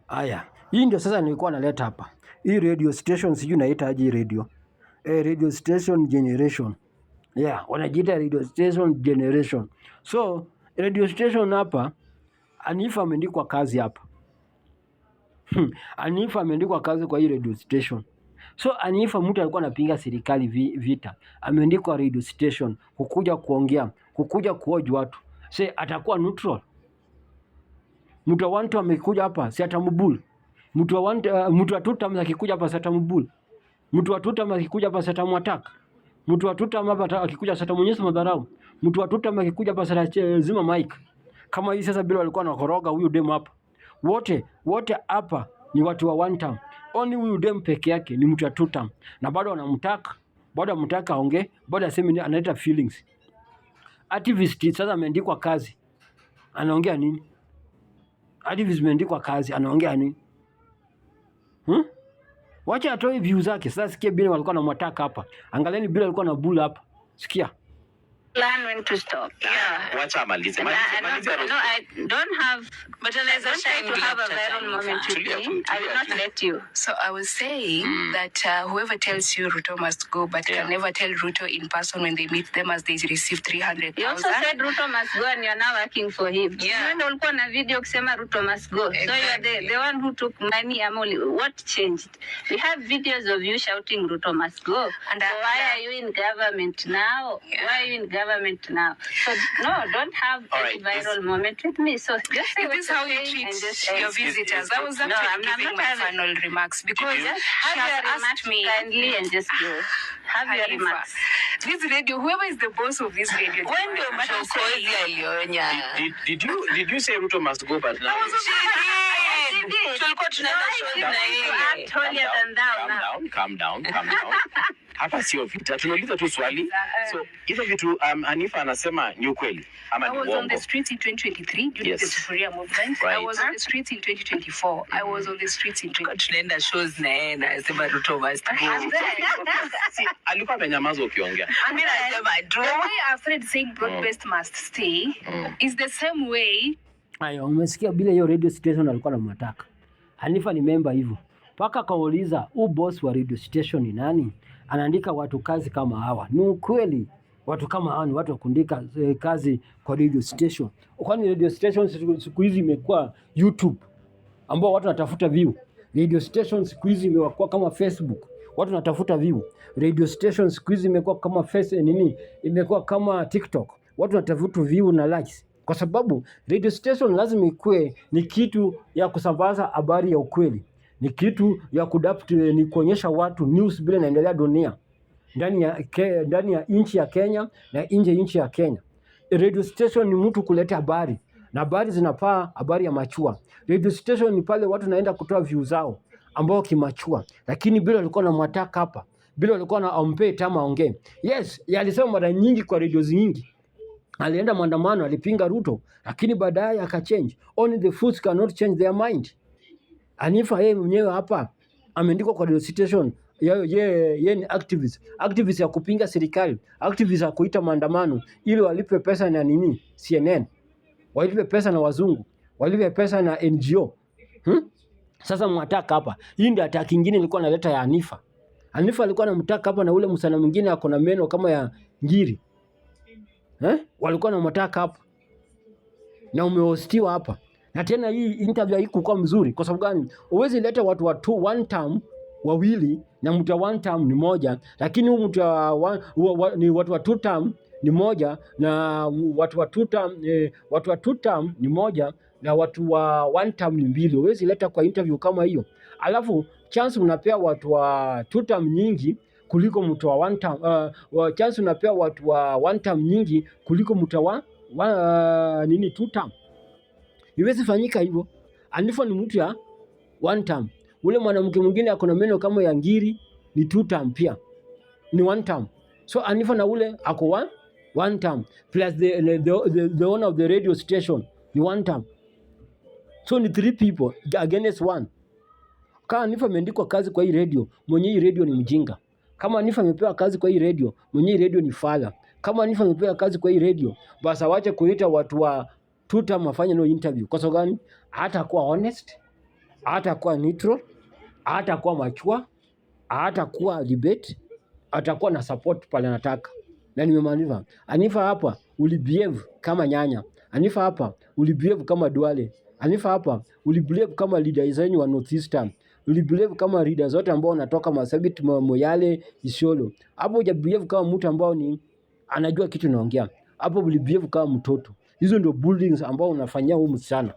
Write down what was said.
Haya, hii ndio sasa nilikuwa naleta hapa. Hii radio station sijui naita aje radio. Radio station generation. Yeah, wanajiita radio station generation. So, radio station hapa Anifa ameandikwa kazi hapa. Anifa ameandikwa kazi kwa hii radio station. So Anifa mtu alikuwa anapinga serikali vita. Ameandikwa radio station kukuja kuongea, kukuja kuhoji watu. Atakuwa neutral. Mtu wa Wantu amekuja hapa si atambull. Mtu wa Tutam akikuja hapa si atambull. Mtu wa Tutam akikuja hapa si atamwattack. Mtu wa Tutam hapa akikuja si atamuonyesha madharau. Mtu wa Tutam akikuja hapa si atazima mic. Kama hii sasa bila walikuwa wanakoroga huyu demu hapa. Wote hapa ni watu wa Wantam. Only huyu demu peke yake ni mtu wa Tutam. Na bado wanamtaka, bado amtaka aongee, bado aseme analeta feelings. Activist sasa ameandikwa kazi. Anaongea nini? Activist ameandikwa kazi, anaongea nini? Wacha atoe views zake. Sasa sikia bila walikuwa wanamtaka hapa. Angalieni bila walikuwa na bull hapa. Sikia. Plan when to stop. Yeah. Wacha amalize. No, I don't have. But I don't try to have a viral moment with me. I will not let you. So I was saying that whoever tells you Ruto must go, but can never tell Ruto in person when they meet them as they receive 300,000. You also said Ruto must go, and you're now working for him. Yeah. When ulikuwa na video kusema Ruto must go, exactly. So you're the one who took money. Amoli, what changed? We have videos of you shouting Ruto must go. And so why are you in government now? Yeah. Why are you in government now? So no, don't have a viral moment with me. So just say this is how you treat your visitors. That was actually I'm giving not my final remarks because just she have has your asked remarks me kindly and just go. Have your Halifa, remarks. this radio, whoever is the boss of this radio, When do Did you say Ruto must go but now? Calm down. Hapa sio vita. Tunauliza tu swali. So, hizo vitu Anifa anasema ni ukweli ama ni uongo? I was on the streets in 2023 during the Sufuria movement. Right. I was on the streets in 2024. I was on the streets in 2024. Tunaenda shows na yeye na sema Ruto must go. Si alikuwa amenyamaza ukiongea. Mimi nasema the way I've started saying broad-based must stay is the same way. Ayo, umesikia bila hiyo radio station alikuwa anamtaka. Anifa ni member hivyo. Paka kauliza boss wa radio station ni nani? Anaandika watu kazi kama hawa. Ni ukweli. Watu kama hawa ni watu wakundika kazi kwa radio station. Kwani radio station siku hizi imekuwa YouTube ambao watu wanatafuta view. Radio station siku hizi imekuwa kama Facebook. Watu wanatafuta view. Radio station siku hizi imekuwa kama imekuwa kama TikTok. Watu wanatafuta view na likes. Kwa sababu radio station lazima ikue ni kitu ya kusambaza habari ya ukweli. Ni kitu ya ni kuonyesha watu news bila inaendelea dunia. Ndani ya nchi ya Kenya na nje nchi ya Kenya. Radio station ni mtu kuleta habari. Na habari zinapaa habari ya machua. Radio station ni pale watu naenda kutoa views zao ambao kimachua. Lakini bila walikuwa na mwataka hapa. Bila walikuwa na ampe tama ongee. Yes, alisema mara nyingi kwa radio nyingi. Alienda maandamano, alipinga Ruto, lakini baadaye akachange. Only the fools cannot change their mind. Anifa yeye mwenyewe hapa ameandikwa kwa radio station. Yeye ni activist ya kupinga serikali, activist ya kuita maandamano ili walipe pesa na CNN. Walipe pesa na wazungu, walipe pesa na NGO. Sasa mwataka hapa. Hii ndio ataki nyingine ilikuwa naleta ya Anifa. Anifa alikuwa anamtaka hapa na ule msana mwingine ako na meno kama ya ngiri. Walikuwa wanamtaka hapa. Na umehostiwa hapa. Na tena hii interview haikuwa mzuri kwa sababu gani? Uwezi leta watu wa one term wawili na mtu wa one term ni moja, lakini huyu mtu ni watu wa two term ni moja na watu wa two term ni moja na watu wa one term ni mbili. Uwezi leta kwa interview kama hiyo. Alafu chance unapea watu wa two term nyingi kuliko mtu wa one term. Chance unapea watu wa one term nyingi kuliko mtu wa two term. Iwezi fanyika hivyo. Anifa ni mtu ya one term. Ule mwanamke mwingine ako na meno kama ya ngiri ni two term pia. Ni one term. So Anifa na ule ako one term plus the owner of the radio station ni one term. So ni three people against one. Kama Anifa ameandikwa kazi kwa hii radio, mwenye hii radio ni mjinga. Kama Anifa amepewa kazi kwa hii radio, mwenye hii radio ni fala. Kama Anifa amepewa kazi kwa hii radio, basi waache kuita watu wa two term wafanye no interview. Kwa sababu gani? Hata kuwa honest, hatakuwa neutral, hatakuwa machua, hatakuwa debate, atakuwa na support pale anataka. Na nimemaliza. Hanifa hapa ulibehave kama nyanya. Hanifa hapa ulibehave kama Duale. Hanifa hapa ulibehave kama leader zenyu wa North Eastern. Ulibehave kama leader zote ambao wanatoka Marsabit, Moyale, Isiolo. Hapo hujabehave kama mtu ambao ni anajua kitu naongea. Hapo ulibehave kama mtoto. Hizo ndio buildings ambao unafanyia huyu msichana.